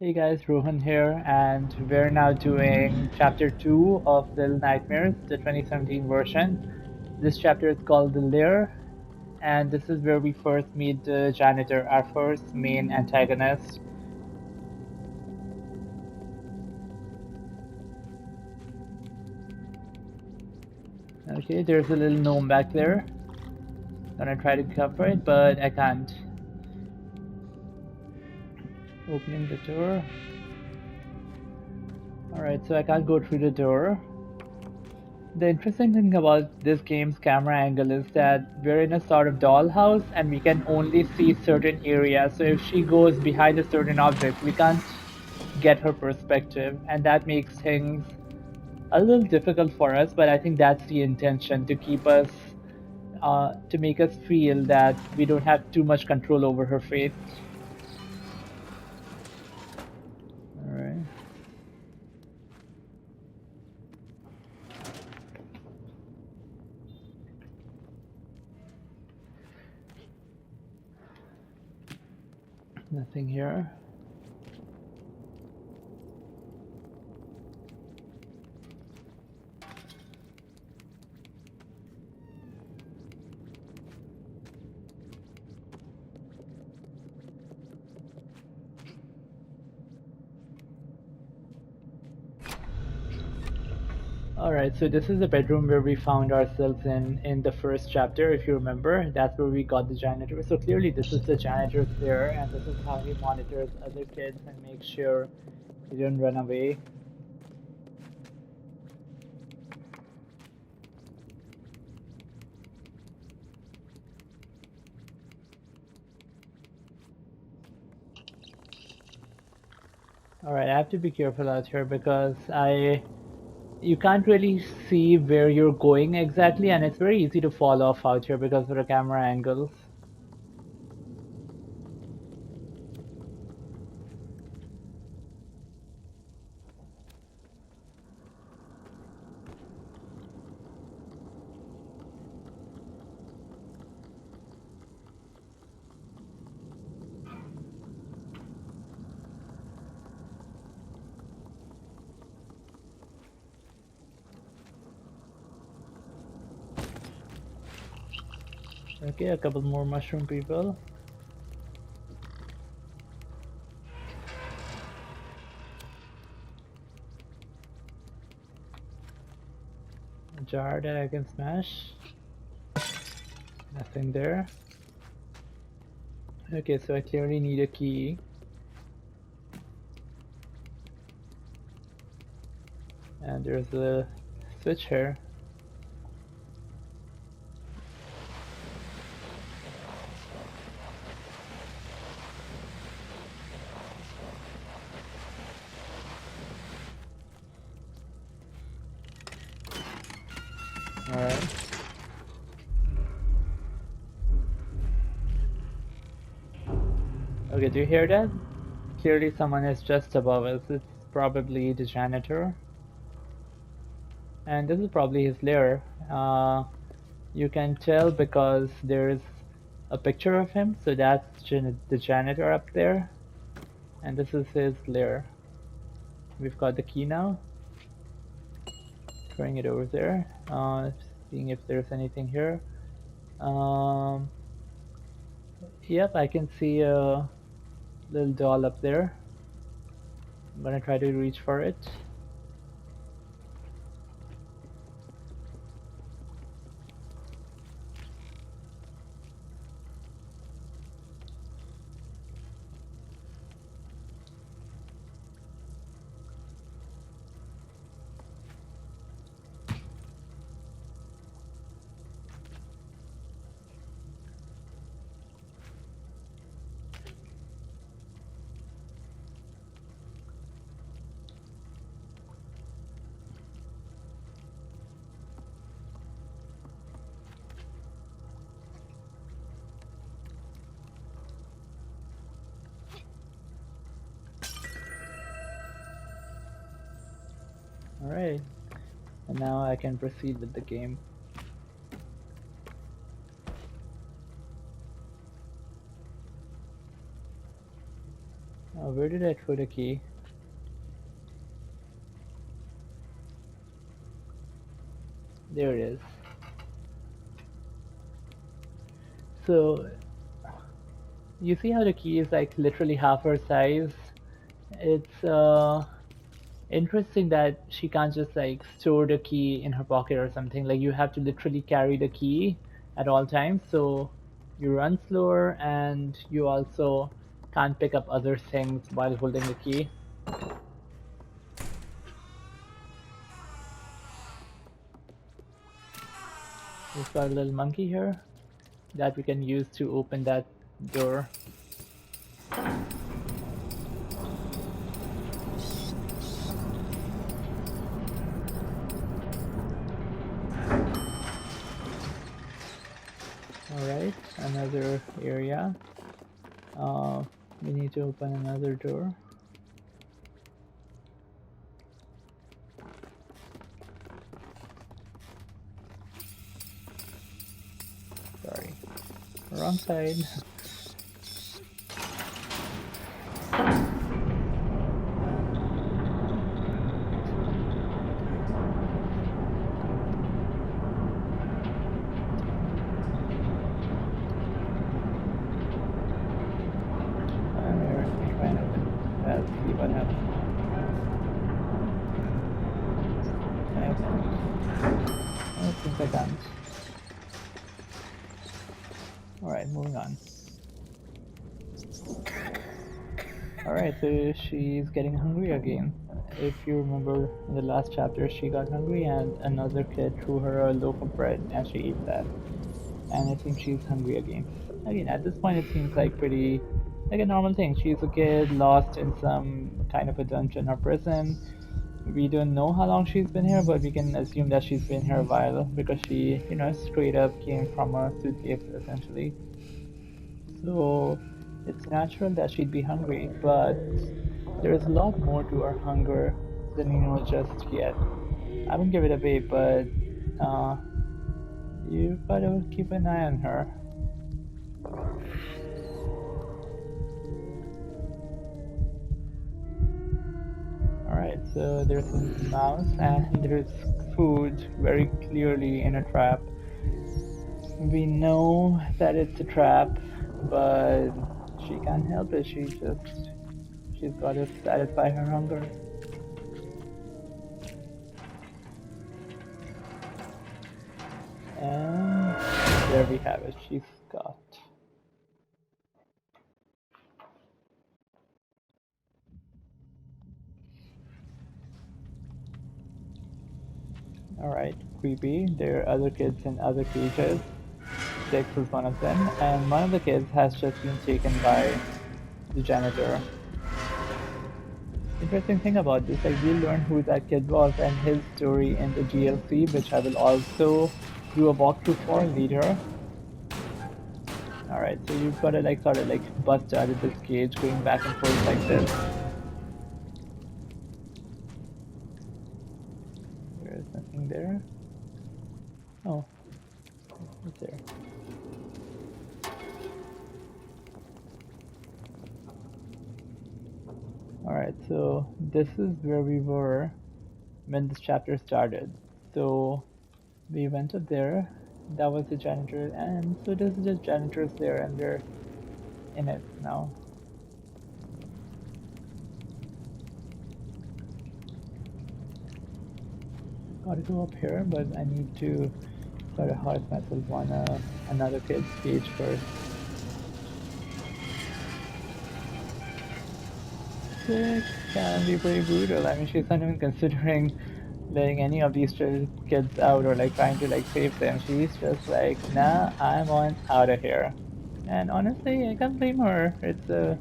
Hey guys, Rohan here, and we're now doing chapter 2 of Little Nightmares, the 2017 version. This chapter is called The Lair, and this is where we first meet the janitor, our first main antagonist. Okay, there's a little gnome back there. Gonna try to cover it, but I can't. Opening the door. Alright, so I can't go through the door. The interesting thing about this game's camera angle is that we're in a sort of dollhouse and we can only see certain areas. So if she goes behind a certain object, we can't get her perspective, and that makes things a little difficult for us. But I think that's the intention, to keep us, to make us feel that we don't have too much control over her fate. All right. Nothing here. Alright, so this is the bedroom where we found ourselves in the first chapter, if you remember. That's where we got the janitor. So clearly this is the janitor's there, and this is how he monitors other kids and makes sure they don't run away. Alright, I have to be careful out here because you can't really see where you're going exactly, and it's very easy to fall off out here because of the camera angles. Okay, a couple more mushroom people. A jar that I can smash. Nothing there. Okay, so I clearly need a key. And there's a switch here. Alright. Okay, do you hear that? Clearly someone is just above us. It's probably the janitor. And this is probably his lair. You can tell because there's a picture of him, so that's the janitor up there. And this is his lair. We've got the key now. Throwing it over there. Seeing if there's anything here. Yep, I can see a little doll up there. I'm gonna try to reach for it. Alright, and now I can proceed with the game. Where did I throw the key? There it is. So, you see how the key is like literally half her size? It's interesting that she can't just like store the key in her pocket or something. Like you have to literally carry the key at all times. So you run slower and you also can't pick up other things while holding the key. We've got a little monkey here that we can use to open that door. Alright, another area. We need to open another door. Sorry, wrong side. Let's see what happens. I think I can't. Alright, moving on. Alright, so she's getting hungry again. If you remember in the last chapter, she got hungry and another kid threw her a loaf of bread and she ate that. And I think she's hungry again. Again, at this point it seems like pretty like a normal thing. She's a kid lost in some kind of a dungeon or prison. We don't know how long she's been here, but we can assume that she's been here a while because she, straight up came from a suitcase essentially. So it's natural that she'd be hungry, but there's a lot more to her hunger than we know just yet. I won't give it away, but you've got to keep an eye on her. Alright, so there's a mouse and there's food very clearly in a trap. We know that it's a trap, but she can't help it. She's got to satisfy her hunger. And there we have it. She's got. Alright, creepy. There are other kids in other cages. Six is one of them, and one of the kids has just been taken by the janitor. Interesting thing about this, like we'll learn who that kid was and his story in the DLC, which I will also do a walkthrough for later. Alright, so you've got to sort of bust out of this cage going back and forth like this. There's nothing there. Oh, what's there? Alright, so this is where we were when this chapter started. So we went up there, that was the janitor, and so this is just janitors there and we're in it now. Gotta go up here, but I need to sort of house myself on another kid's cage first. It can be pretty brutal. I mean, she's not even considering letting any of these kids out or trying to save them. She's just like, nah, I'm on out of here. And honestly, I can't blame her. It's a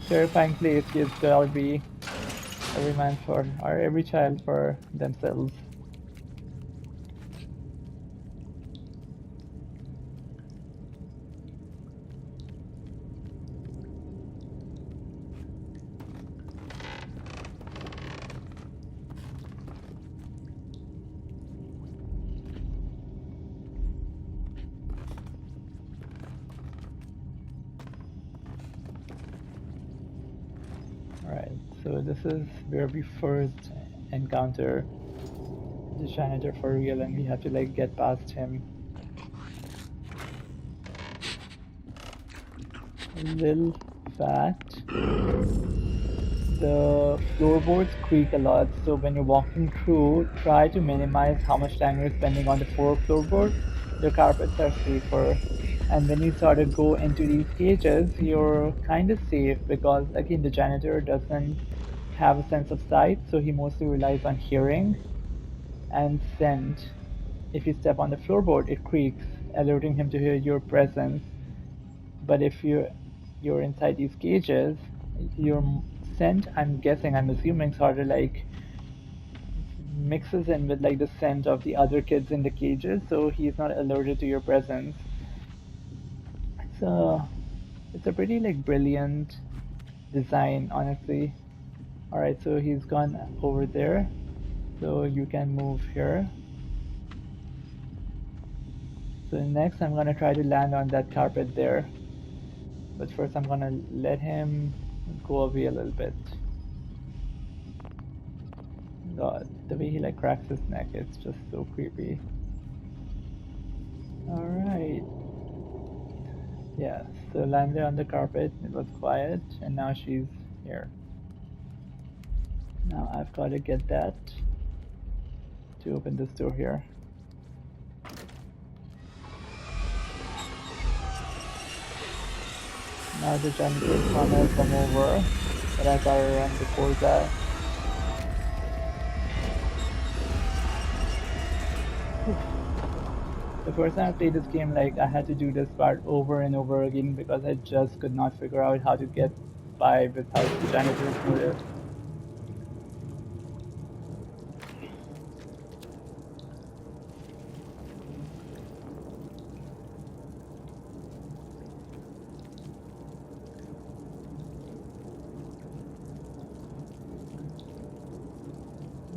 terrifying place. Kids gotta be every man for or every child for themselves. Alright, so this is where we first encounter the janitor for real, and we have to like get past him. A little fact, the floorboards creak a lot, so when you're walking through, try to minimize how much time you're spending on the floorboards. The carpets are safer. And when you sort of go into these cages, you're kind of safe because, again, the janitor doesn't have a sense of sight, so he mostly relies on hearing and scent. If you step on the floorboard, it creaks, alerting him to hear your presence. But if you're inside these cages, your scent, I'm assuming, sort of like mixes in with like the scent of the other kids in the cages, so he's not alerted to your presence. So it's a pretty like brilliant design, honestly. Alright, so he's gone over there, so you can move here. So next I'm gonna try to land on that carpet there, but first I'm gonna let him go away a little bit. God, the way he like cracks his neck, it's just so creepy. Alright. Yeah, so landed on the carpet, it was quiet, and now she's here. Now I've got to get that to open this door here. Now the janitor is gonna come over, but I gotta run before that. The first time I played this game, like I had to do this part over and over again because I just could not figure out how to get by without the janitor's motive.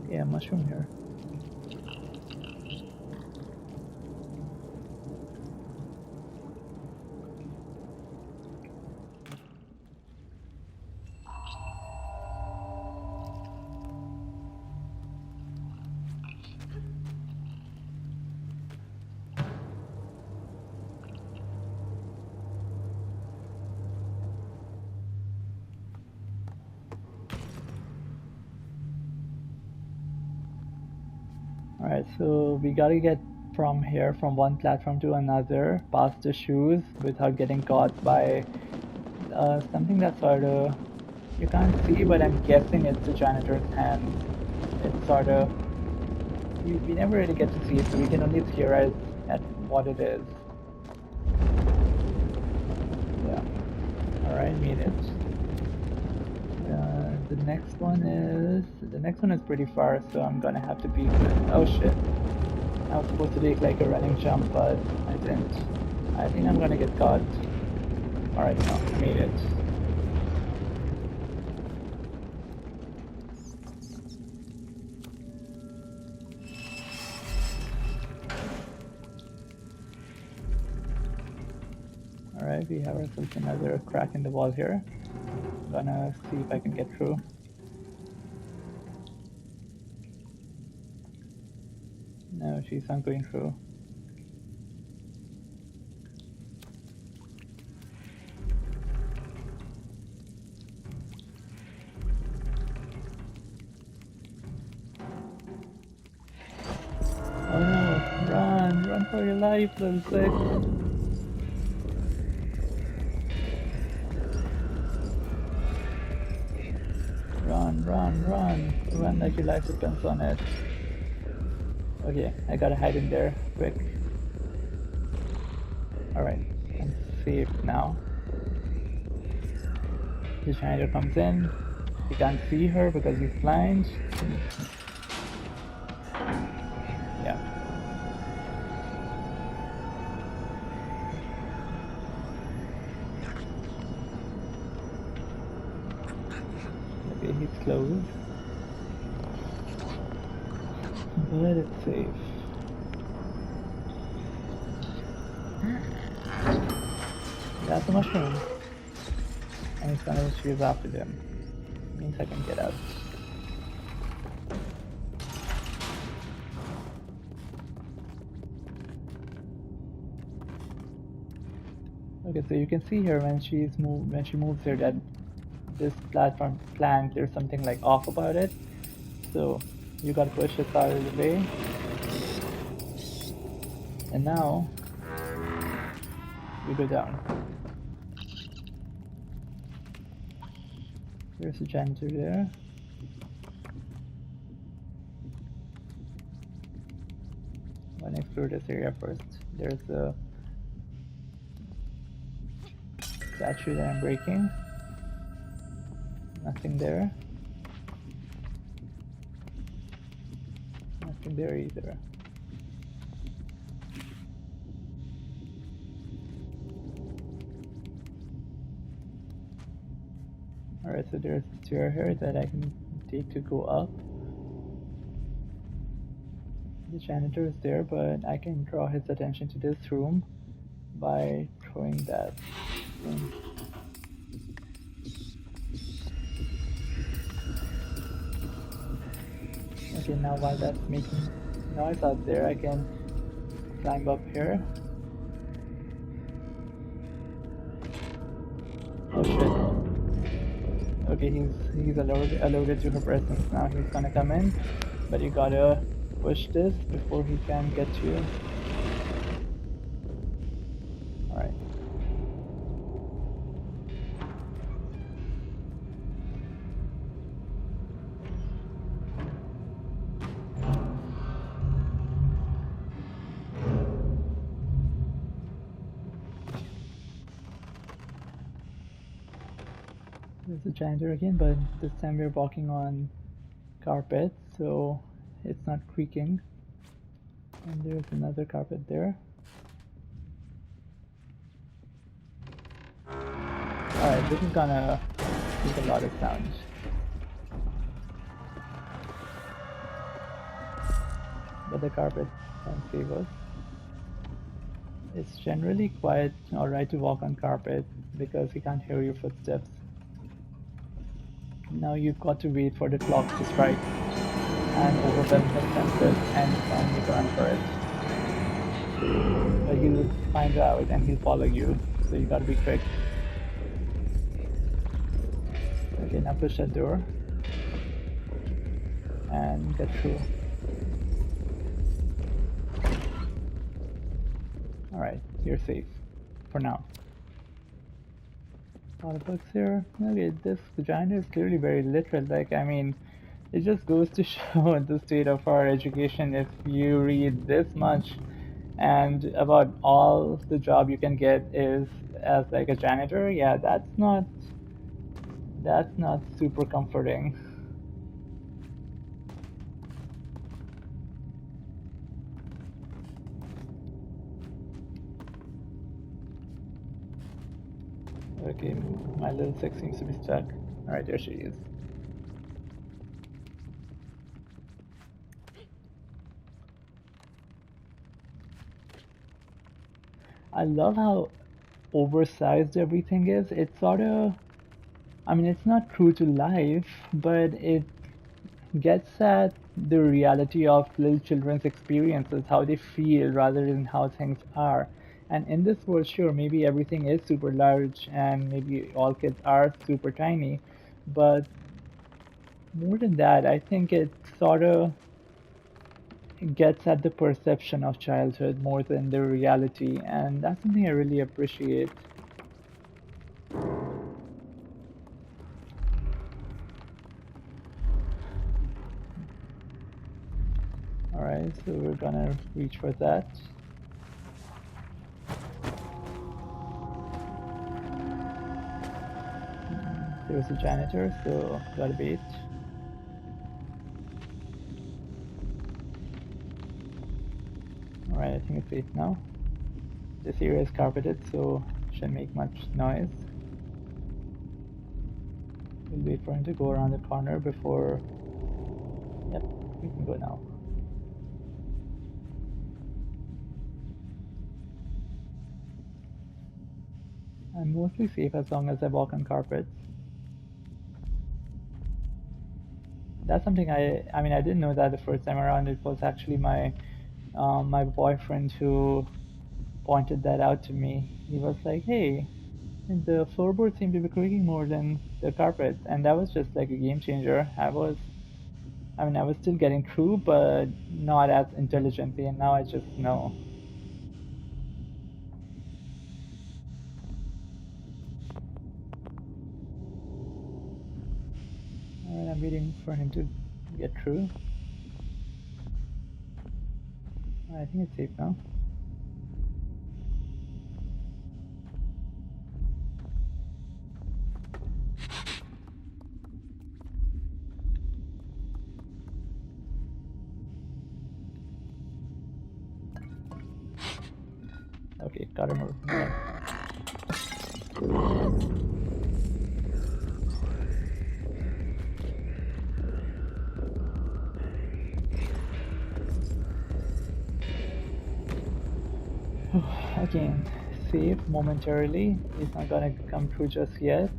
Okay, a mushroom here. Alright, so we gotta get from here, from one platform to another, past the shoes, without getting caught by something that sort of, you can't see, but I'm guessing it's the janitor's hand. It's sort of, we never really get to see it, so we can only theorize at what it is. Yeah. Alright, made it. The next one is pretty far, so I'm gonna have to be good. Oh shit. I was supposed to take like a running jump, but I didn't. I think I'm gonna get caught. Alright, no, made it. Alright, we have ourselves another crack in the wall here. I'm gonna see if I can get through. No, she's not going through. Oh no, run for your life, little click. Run like your life depends on it. Okay, I gotta hide in there, quick. Alright, I'm safe now. The janitor comes in. You can't see her because he's blind. Yeah. Okay, he's close. But it's safe. That's a mushroom. And he's gonna choose after them. means I can get out. Okay, so you can see here when she moves here that this platform plank, there's something like off about it. So you gotta push it out of the way. And now we go down. There's a janitor there. I'm gonna explore this area first. There's a statue that I'm breaking. Nothing there. Nothing there either. Alright, so there's a stair here that I can take to go up. The janitor is there, but I can draw his attention to this room by throwing that thing. Okay, now while that's making noise out there, I can climb up here. Oh shit. Okay, he's alerted to her presence now. He's gonna come in, but you gotta push this before he can get to you. Alright. There's a janitor again, but this time we're walking on carpet, so it's not creaking. And there's another carpet there. Alright, this is gonna make a lot of sound. But the carpet can save us. It's generally quite alright to walk on carpet because you can't hear your footsteps. Now you've got to wait for the clock to strike and overwhelm his senses and finally run for it. But he'll find out and he'll follow you, so you gotta be quick. Okay, now push that door and get through. Alright, you're safe for now. A lot of books here. Okay, this vagina is clearly very literal. Like, I mean, it just goes to show the state of our education if you read this much and about all the job you can get is as like a janitor. Yeah, that's not super comforting. Okay, my little six seems to be stuck. Alright, there she is. I love how oversized everything is. It's sort of, I mean, it's not true to life, but it gets at the reality of little children's experiences, how they feel rather than how things are. And in this world, sure, maybe everything is super large and maybe all kids are super tiny, but more than that, I think it sort of gets at the perception of childhood more than the reality, and that's something I really appreciate. Alright, so we're gonna reach for that. There's a janitor, so gotta beat. Alright, I think it's safe now. This area is carpeted, so shouldn't make much noise. We'll wait for him to go around the corner before... Yep, we can go now. I'm mostly safe as long as I walk on carpets. That's something I mean, I didn't know that the first time around. It was actually my boyfriend who pointed that out to me. He was like, "Hey, the floorboards seem to be creaking more than the carpets," and that was just like a game changer. I mean, I was still getting through, but not as intelligently, and now I just know. Alright, I'm waiting for him to get through. I think it's safe now. Okay, got him over. Again, save momentarily. He's not gonna come through just yet.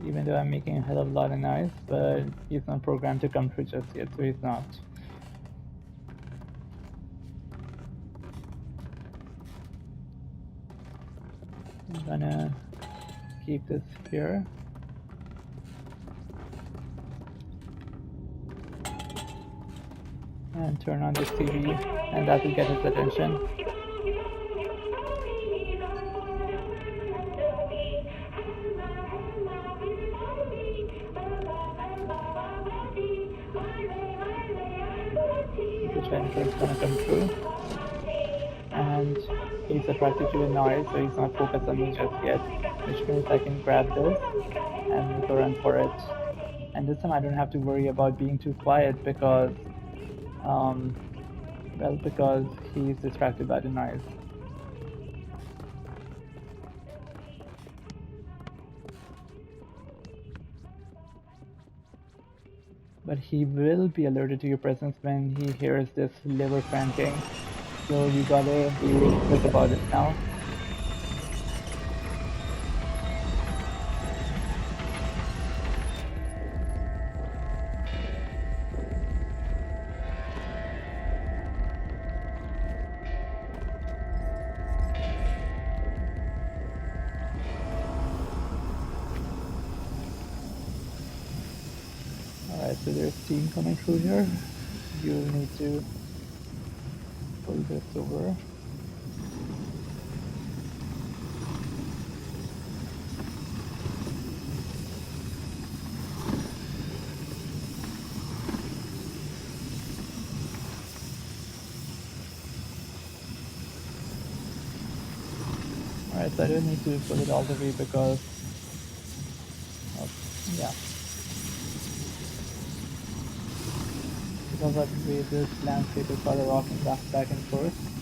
Even though I'm making a hell of a lot of noise, but he's not programmed to come through just yet, so he's not. I'm gonna keep this here. And turn on this TV, and that will get his attention. The Janitor is gonna come through, and he's attracted to the noise, so he's not focused on me just yet, which means I can grab this and make a run for it. And this time I don't have to worry about being too quiet because, well, because he's distracted by the noise. But he will be alerted to your presence when he hears this lever cranking, so you gotta be really quick about it now. Alright, so there's steam coming through here. You'll need to pull this over. Alright, so I don't need to pull it all the way because yeah. Because of the way this landscape is sort of rocking back and forth.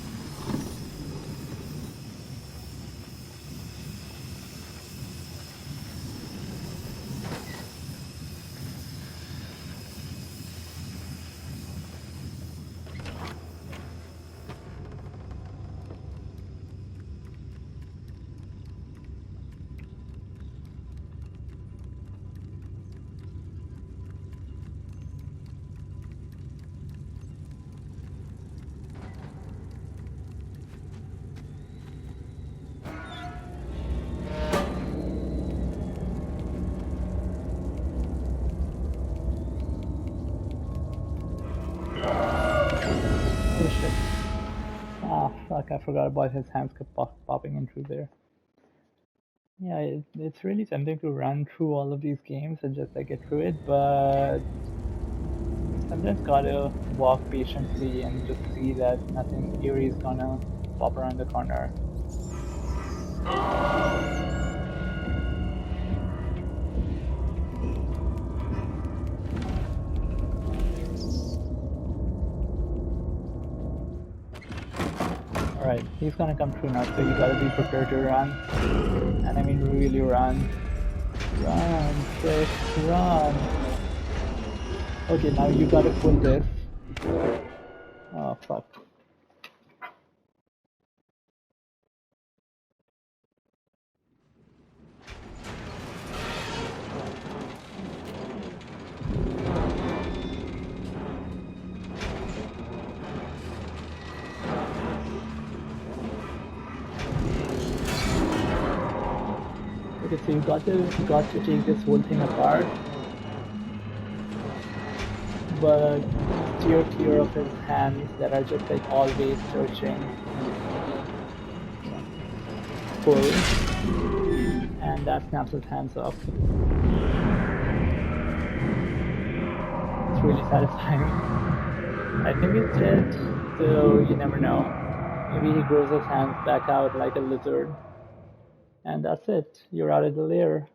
Oh shit. Ah, fuck, I forgot about his hands kept popping in through there. Yeah, it's really tempting to run through all of these games and just like get through it, but sometimes gotta walk patiently and just see that nothing eerie is gonna pop around the corner. Alright, he's gonna come through now, so you gotta be prepared to run. And I mean really run. Run, fish, run! Okay, now you gotta pull this. Oh fuck. Okay, so you got to take this whole thing apart, but steer clear of his hands that are just like always searching. Pull, and that snaps his hands off. It's really satisfying. I think he's dead, so you never know. Maybe he grows his hands back out like a lizard. And that's it. You're out of the lair.